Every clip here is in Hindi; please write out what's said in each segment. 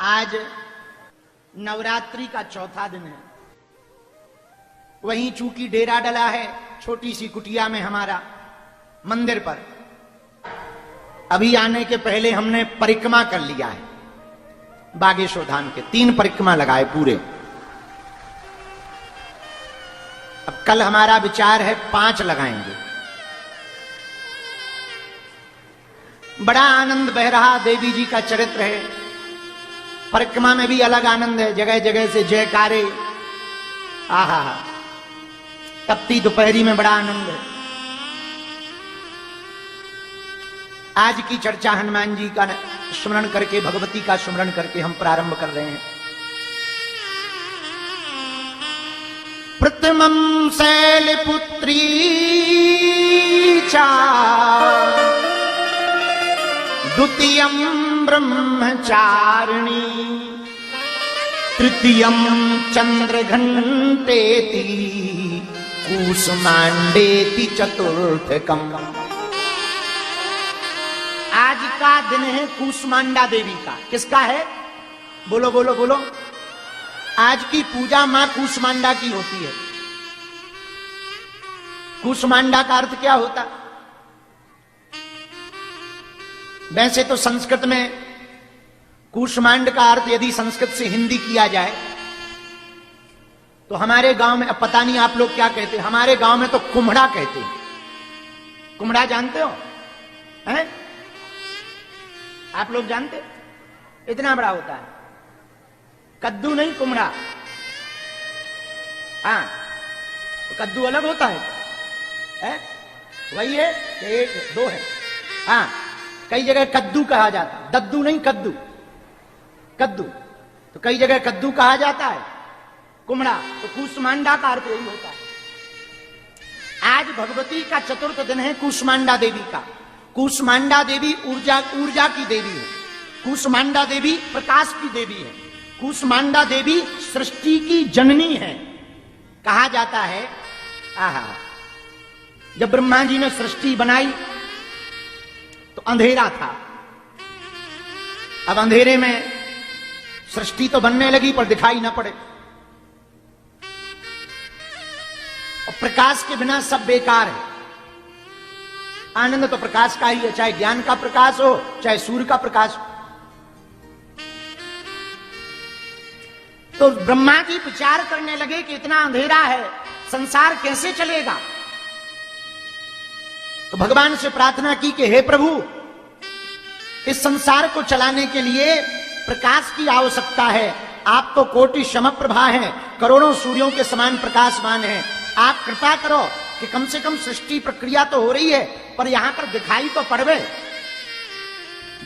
आज नवरात्रि का चौथा दिन है। वहीं चूंकि डेरा डला है छोटी सी कुटिया में हमारा मंदिर पर, अभी आने के पहले हमने परिक्रमा कर लिया है बागेश्वर धाम के, 3 परिक्रमा लगाए पूरे। अब कल हमारा विचार है 5 लगाएंगे। बड़ा आनंद बह रहा, देवी जी का चरित्र है। परिक्रमा में भी अलग आनंद है, जगह जगह से जयकारे, आहा, तपती दोपहरी में बड़ा आनंद है। आज की चर्चा हनुमान जी का स्मरण करके, भगवती का स्मरण करके हम प्रारंभ कर रहे हैं। प्रथमं शैलपुत्री चा, द्वितीयं ब्रह्मचारिणी, तृतीयं चंद्रघंटेति, कूष्मांडेति चतुर्थकम। आज का दिन है कूष्मांडा देवी का। किसका है? बोलो बोलो बोलो। आज की पूजा मां कूष्मांडा की होती है। कूष्मांडा का अर्थ क्या होता? वैसे तो संस्कृत में कूष्मांड का अर्थ यदि संस्कृत से हिंदी किया जाए तो हमारे गांव में, अब पता नहीं आप लोग क्या कहते हैं, हमारे गांव में तो कुम्हड़ा कहते हैं। कुम्हड़ा जानते हो? हैं? आप लोग जानते? इतना बड़ा होता है। कद्दू नहीं, कुम्हड़ा। हाँ, तो कद्दू अलग होता है? वही है, 1 2 है। हाँ, कई जगह कद्दू कहा जाता है, दद्दू नहीं, कद्दू, कद्दू। तो कई जगह कद्दू कहा जाता है, कुम्हड़ा। तो कूष्मांडा का अर्थ यही होता है। आज भगवती का चतुर्थ दिन है कूष्मांडा देवी का। कूष्मांडा देवी ऊर्जा की देवी है। कूष्मांडा देवी प्रकाश की देवी है। कूष्मांडा देवी सृष्टि की जननी है। कहा जाता है, आहा, जब ब्रह्मा जी ने सृष्टि बनाई तो अंधेरा था। अब अंधेरे में सृष्टि तो बनने लगी पर दिखाई ना पड़े, और प्रकाश के बिना सब बेकार है। आनंद तो प्रकाश का ही है, चाहे ज्ञान का प्रकाश हो, चाहे सूर्य का प्रकाश हो। तो ब्रह्मा जी विचार करने लगे कि इतना अंधेरा है, संसार कैसे चलेगा। तो भगवान से प्रार्थना की कि हे प्रभु, इस संसार को चलाने के लिए प्रकाश की आवश्यकता है। आप तो कोटि समप्रभा हैं, करोड़ों सूर्यों के समान प्रकाशमान हैं। आप कृपा करो कि कम से कम सृष्टि प्रक्रिया तो हो रही है, पर यहां पर दिखाई तो पड़े।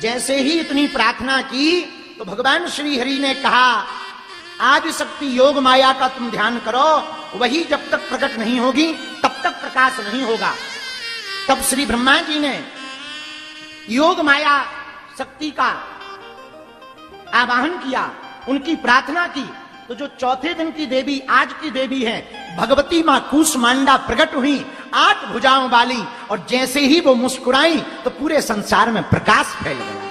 जैसे ही इतनी प्रार्थना की तो भगवान श्री हरि ने कहा, आज शक्ति योग माया का तुम ध्यान करो, वही जब तक प्रकट नहीं होगी तब तक प्रकाश नहीं होगा। तब श्री ब्रह्मा जी ने योग माया शक्ति का आवाहन किया, उनकी प्रार्थना की। तो जो चौथे दिन की देवी, आज की देवी है भगवती मां कूष्मांडा, प्रकट हुई 8 भुजाओं वाली, और जैसे ही वो मुस्कुराई तो पूरे संसार में प्रकाश फैल गया।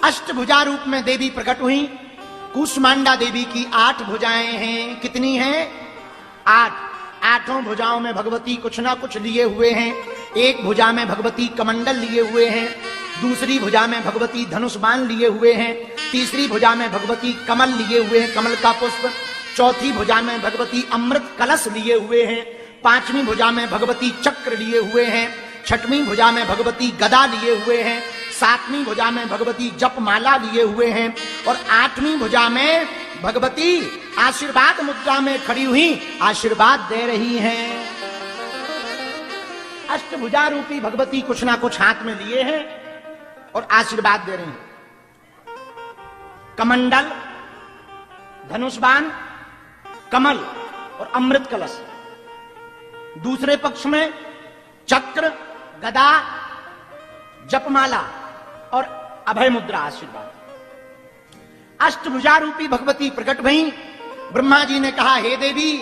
अष्टभुजा रूप में देवी प्रकट हुई। कूष्मांडा देवी की 8 भुजाएं हैं। कितनी हैं? 8। 8 भुजाओं में भगवती कुछ ना कुछ लिए हुए हैं। एक भुजा में भगवती कमंडल लिए हुए हैं, दूसरी भुजा में भगवती धनुष बाण लिए हुए हैं, तीसरी भुजा में भगवती कमल लिए हुए हैं, कमल का पुष्प, चौथी भुजा में भगवती अमृत कलश लिए हुए हैं, 5वीं भुजा में भगवती चक्र लिए हुए हैं, 6वीं भुजा में भगवती गदा लिए हुए हैं, 7वीं भुजा में भगवती जपमाला लिए हुए हैं, और 8वीं भुजा में भगवती आशीर्वाद मुद्रा में खड़ी हुई आशीर्वाद दे रही हैं। अष्टभुजा रूपी भगवती कुछ ना कुछ हाथ में लिए हैं और आशीर्वाद दे रही हैं। कमंडल, धनुष बाण, कमल और अमृत कलश। दूसरे पक्ष में चक्र, गदा, जपमाला और अभय मुद्रा आशीर्वाद। अष्टभुजा रूपी भगवती प्रकट भई। ब्रह्मा जी ने कहा, हे देवी,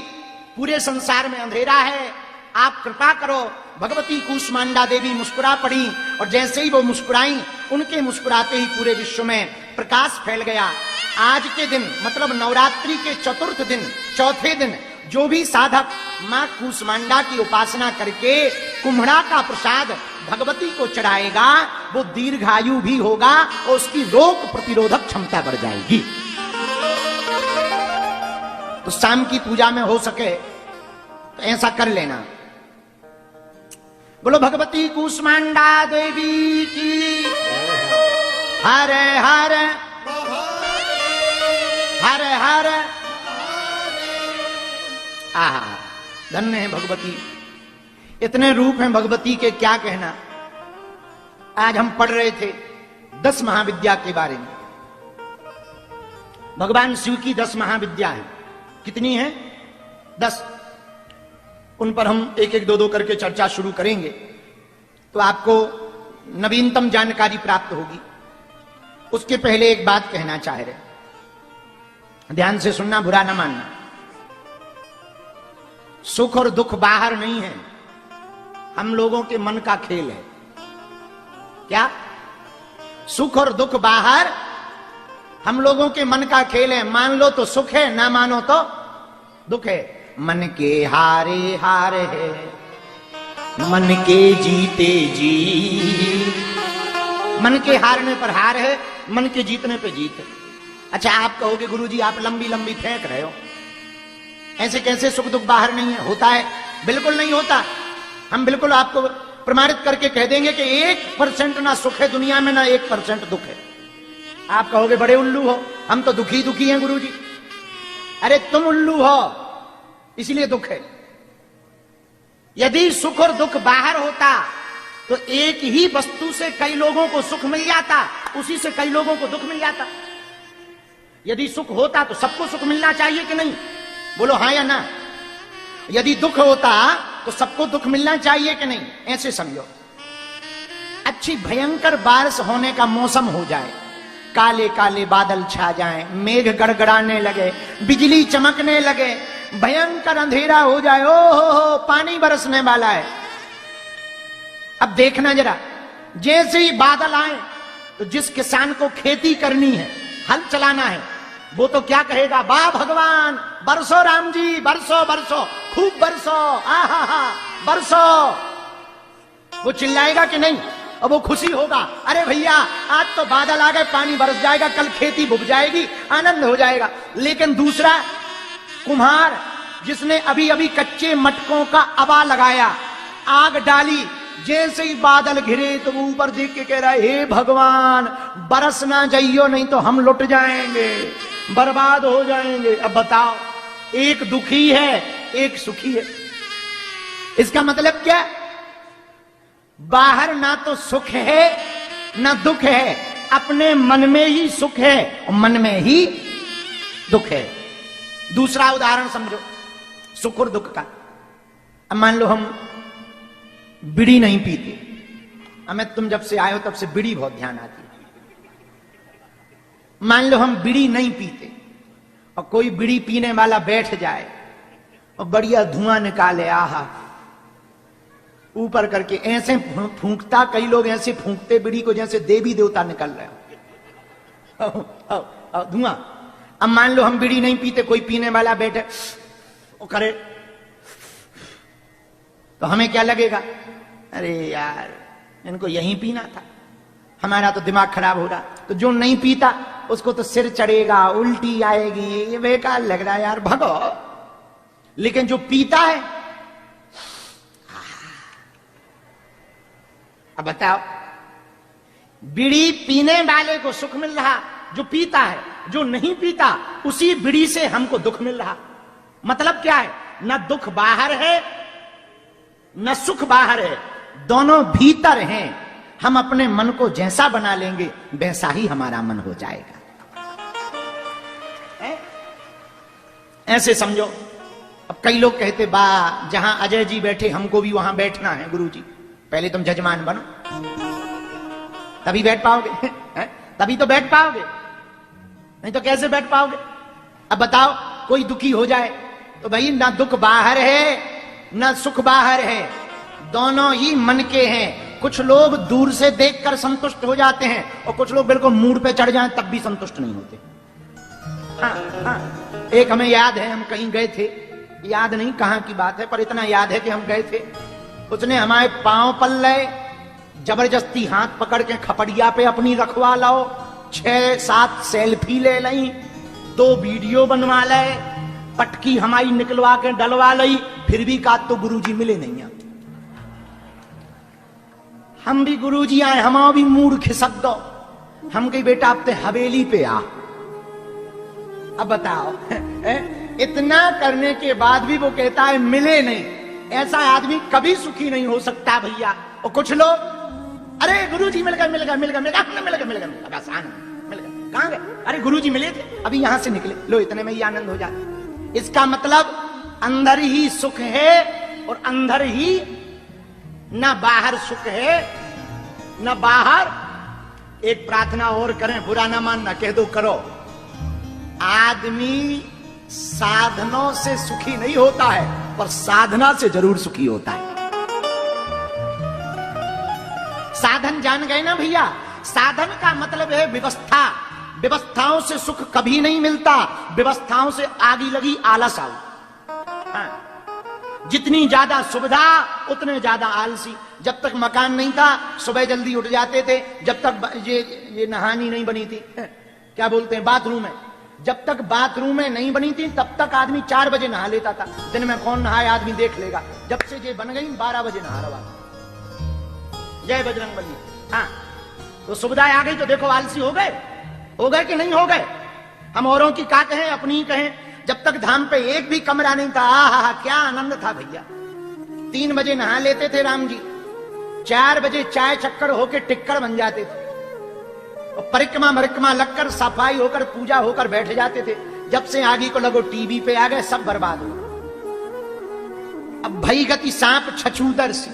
पूरे संसार में अंधेरा है, आप कृपा करो। भगवती कूष्मांडा देवी मुस्कुरा पड़ी और जैसे ही वो मुस्कुराई, उनके मुस्कुराते ही पूरे विश्व में प्रकाश फैल गया। आज के दिन मतलब नवरात्रि के चतुर्थ दिन, चौथे दिन, जो भी साधक मां कूष्मांडा की उपासना करके कुम्हड़ा का प्रसाद भगवती को चढ़ाएगा, वो दीर्घायु भी होगा और उसकी रोग प्रतिरोधक क्षमता बढ़ जाएगी। तो शाम की पूजा में हो सके तो ऐसा कर लेना। बोलो भगवती कूष्मांडा देवी की। हर हर हर हर। आहा, धन्य है भगवती, इतने रूप हैं भगवती के, क्या कहना। आज हम पढ़ रहे थे 10 महाविद्या के बारे में। भगवान शिव की 10 महाविद्या हैं। कितनी है? 10। उन पर हम एक एक दो दो करके चर्चा शुरू करेंगे तो आपको नवीनतम जानकारी प्राप्त होगी। उसके पहले एक बात कहना चाह रहे, ध्यान से सुनना, बुरा ना मानना। सुख और दुख बाहर नहीं है, हम लोगों के मन का खेल है। क्या? सुख और दुख बाहर हम लोगों के मन का खेल है। मान लो तो सुख है, ना मानो तो दुख है। मन के हारे हार है, मन के जीते जीत। मन के हारने पर हार है, मन के जीतने पे जीत है। अच्छा, आप कहोगे गुरुजी आप लंबी लंबी फेंक रहे हो, ऐसे कैसे सुख दुख बाहर नहीं है? होता है, बिल्कुल नहीं होता। हम बिल्कुल आपको प्रमाणित करके कह देंगे कि 1% ना सुख है दुनिया में, ना 1% दुख है। आप कहोगे बड़े उल्लू हो, हम तो दुखी दुखी हैं गुरुजी। अरे तुम उल्लू हो, इसलिए दुख है। यदि सुख और दुख बाहर होता तो एक ही वस्तु से कई लोगों को सुख मिल जाता, उसी से कई लोगों को दुख मिल जाता। यदि सुख होता तो सबको सुख मिलना चाहिए कि नहीं? बोलो हाँ या ना। यदि दुख होता तो सबको दुख मिलना चाहिए कि नहीं? ऐसे समझो, अच्छी भयंकर बारिश होने का मौसम हो जाए, काले काले बादल छा जाएं, मेघ गड़गड़ाने लगे, बिजली चमकने लगे, भयंकर अंधेरा हो जाए, ओ पानी बरसने वाला है। अब देखना जरा, जैसे ही बादल आए तो जिस किसान को खेती करनी है, हल चलाना है, वो तो क्या कहेगा? वाह भगवान, बरसो राम जी, बरसो बरसो, खूब बरसो, आहा बरसो। वो चिल्लाएगा कि नहीं? और वो खुशी होगा, अरे भैया आज तो बादल आ गए, पानी बरस जाएगा, कल खेती बुक जाएगी, आनंद हो जाएगा। लेकिन दूसरा कुम्हार जिसने अभी अभी कच्चे मटकों का अबा लगाया, आग डाली, जैसे ही बादल घिरे तो वो ऊपर देख के कह रहा है, हे भगवान बरस ना जाइयो, नहीं तो हम लुट जाएंगे, बर्बाद हो जाएंगे। अब बताओ, एक दुखी है एक सुखी है। इसका मतलब क्या? बाहर ना तो सुख है ना दुख है, अपने मन में ही सुख है और मन में ही दुख है। दूसरा उदाहरण समझो सुख और दुख का। अब मान लो हम बीड़ी नहीं पीते, हमें तुम जब से आए हो तब से बीड़ी बहुत ध्यान आती है। मान लो हम बीड़ी नहीं पीते और कोई बीड़ी पीने वाला बैठ जाए और बढ़िया धुआं निकाले, आहा ऊपर करके ऐसे फूंकता, कई लोग ऐसे फूंकते बीड़ी को जैसे देवी देवता निकल रहे हो, धुआं। अब मान लो हम बीड़ी नहीं पीते, कोई पीने वाला बैठे वो करे तो हमें क्या लगेगा? अरे यार इनको यहीं पीना था, हमारा तो दिमाग खराब हो रहा। तो जो नहीं पीता उसको तो सिर चढ़ेगा, उल्टी आएगी, ये बेकार लग रहा है यार, भगो। लेकिन जो पीता है, अब बताओ, बीड़ी पीने वाले को सुख मिल रहा जो पीता है, जो नहीं पीता उसी बीड़ी से हमको दुख मिल रहा। मतलब क्या है? न दुख बाहर है न सुख बाहर है, दोनों भीतर हैं। हम अपने मन को जैसा बना लेंगे वैसा ही हमारा मन हो जाएगा। ऐसे समझो। अब कई लोग कहते, बा जहां अजय जी बैठे हमको भी वहां बैठना है। गुरु जी पहले तुम जजमान बनो, तभी बैठ पाओगे तभी तो बैठ पाओगे, नहीं तो कैसे बैठ पाओगे? अब बताओ, कोई दुखी हो जाए तो भाई ना दुख बाहर है न सुख बाहर है, दोनों ही मन के हैं। कुछ लोग दूर से देखकर संतुष्ट हो जाते हैं और कुछ लोग बिल्कुल मूड पे चढ़ जाएं तब भी संतुष्ट नहीं होते। हाँ, एक हमें याद है, हम कहीं गए थे, याद नहीं कहां की बात है, पर इतना याद है कि हम गए थे। उसने हमारे पांव पल्ले जबरदस्ती हाथ पकड़ के खपड़िया पे अपनी रखवा लाओ, 6-7 सेल्फी ले लई, 2 वीडियो बनवा ले, पटकी हमारी निकलवा के डलवा लई, फिर भी कहा तो गुरुजी मिले नहीं आते। हम भी गुरुजी आए, हमारा भी मूड खिसक दो। हम कही बेटा अब ते हवेली पे आ। अब बताओ इतना करने के बाद भी वो कहता है मिले नहीं। ऐसा आदमी कभी सुखी नहीं हो सकता भैया। और कुछ लोग अरे गुरुजी मिल गए, आसान मिल गए, कहां गए? अरे गुरुजी मिले थे, अभी यहां से निकले, लो इतने में ही आनंद हो जाता। इसका मतलब अंदर ही सुख है और अंदर ही, न बाहर सुख है न बाहर। एक प्रार्थना और करें, बुरा ना मानना, कह दो करो। आदमी साधनों से सुखी नहीं होता है, पर साधना से जरूर सुखी होता है। साधन जान गए ना भैया? साधन का मतलब है व्यवस्था। व्यवस्थाओं से सुख कभी नहीं मिलता, व्यवस्थाओं से आगी लगी आलस आओ। हाँ। जितनी ज्यादा सुविधा उतने ज्यादा आलसी। जब तक मकान नहीं था सुबह जल्दी उठ जाते थे, जब तक ये नहानी नहीं बनी थी, क्या बोलते हैं, बाथरूम है, जब तक बाथरूम में नहीं बनी थी तब तक आदमी 4 बजे नहा लेता था। दिन में कौन नहाए आदमी देख लेगा। जब से ये बन गई 12 बजे नहा रहा। जय बजरंगबली। हाँ, तो सुविधाएं आ गई तो देखो आलसी हो गए कि नहीं हो गए? हम औरों की का कहें, अपनी ही कहें। जब तक धाम पे एक भी कमरा नहीं था, आहा क्या आनंद था भैया। 3 बजे नहा लेते थे राम जी, 4 बजे चाय चक्कर होके टिक्कर बन जाते थे, और परिक्रमा लगकर सफाई होकर पूजा होकर बैठ जाते थे। जब से आगे को लगो टीवी पे आ गए, सब बर्बाद हो। अब भई गति सांप छछूंदर सी,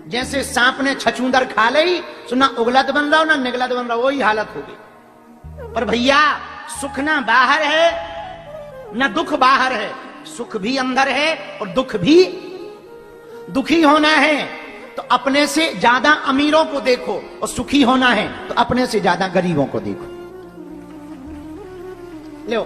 जैसे सांप ने छछूंदर खा ली, तो ना उगलत बन रहा हो ना निगलत बन रहा हो, वही हालत हो गई। पर भैया सुख ना बाहर है ना दुख बाहर है, सुख भी अंदर है और दुख भी। दुखी होना है तो अपने से ज्यादा अमीरों को देखो, और सुखी होना है तो अपने से ज्यादा गरीबों को देखो। लो